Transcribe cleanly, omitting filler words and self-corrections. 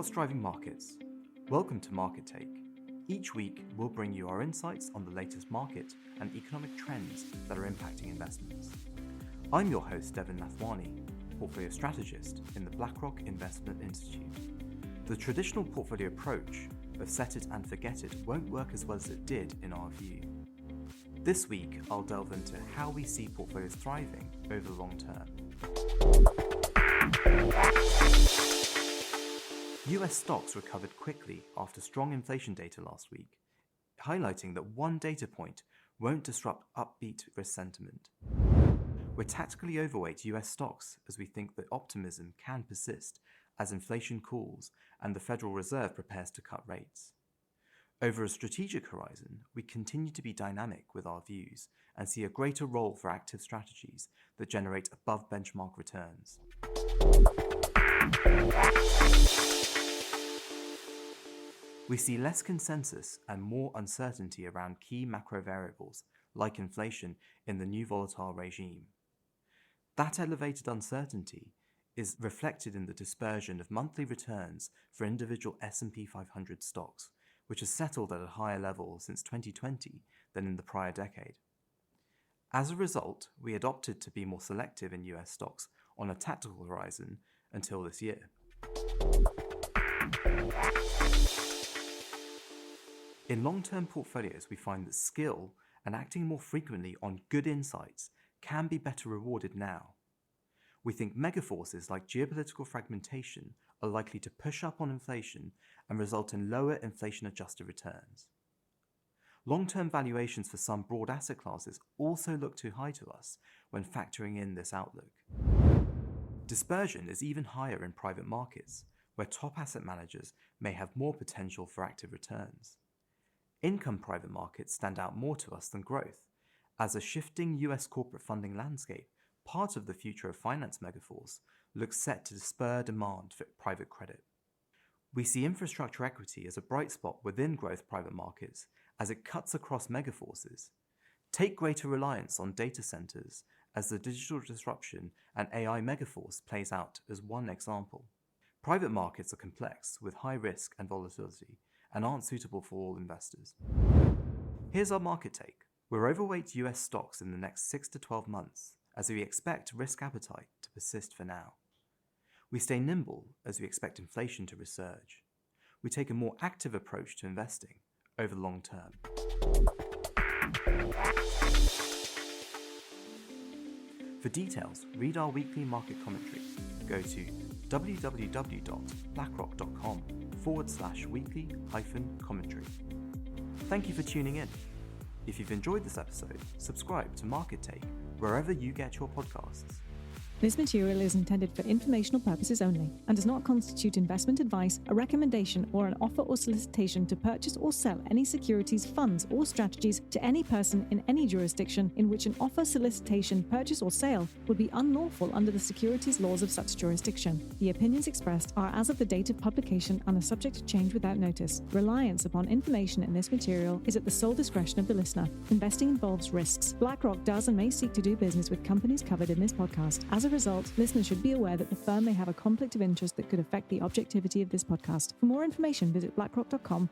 What's driving markets? Welcome to Market Take. Each week, we'll bring you our insights on the latest market and economic trends that are impacting investments. I'm your host, Devan Nathwani, portfolio strategist in the BlackRock Investment Institute. The traditional portfolio approach of set it and forget it won't work as well as it did in our view. This week, I'll delve into how we see portfolios thriving over the long term. US stocks recovered quickly after strong inflation data last week, highlighting that one data point won't disrupt upbeat risk sentiment. We're tactically overweight US stocks as we think that optimism can persist as inflation cools and the Federal Reserve prepares to cut rates. Over a strategic horizon, we continue to be dynamic with our views and see a greater role for active strategies that generate above benchmark returns. We see less consensus and more uncertainty around key macro variables like inflation in the new volatile regime. That elevated uncertainty is reflected in the dispersion of monthly returns for individual S&P 500 stocks, which has settled at a higher level since 2020 than in the prior decade. As a result, we adopted to be more selective in US stocks on a tactical horizon until this year. In long-term portfolios, we find that skill and acting more frequently on good insights can be better rewarded now. We think megaforces like geopolitical fragmentation are likely to push up on inflation and result in lower inflation-adjusted returns. Long-term valuations for some broad asset classes also look too high to us when factoring in this outlook. Dispersion is even higher in private markets, where top asset managers may have more potential for active returns. Income private markets stand out more to us than growth, as a shifting US corporate funding landscape, part of the future of finance megaforce, looks set to spur demand for private credit. We see infrastructure equity as a bright spot within growth private markets as it cuts across megaforces. Take greater reliance on data centers as the digital disruption and AI megaforce plays out as one example. Private markets are complex with high risk and volatility and aren't suitable for all investors. Here's our market take. We're overweight US stocks in the next 6 to 12 months as we expect risk appetite to persist for now. We stay nimble as we expect inflation to resurge. We take a more active approach to investing over the long term. For details, read our weekly market commentary. Go to www.blackrock.com/weekly-commentary. Thank you for tuning in. If you've enjoyed this episode, subscribe to Market Take wherever you get your podcasts. This material is intended for informational purposes only and does not constitute investment advice, a recommendation, or an offer or solicitation to purchase or sell any securities, funds, or strategies to any person in any jurisdiction in which an offer, solicitation, purchase, or sale would be unlawful under the securities laws of such jurisdiction. The opinions expressed are as of the date of publication and are subject to change without notice. Reliance upon information in this material is at the sole discretion of the listener. Investing involves risks. BlackRock does and may seek to do business with companies covered in this podcast. As a result, listeners should be aware that the firm may have a conflict of interest that could affect the objectivity of this podcast. For more information, visit blackrock.com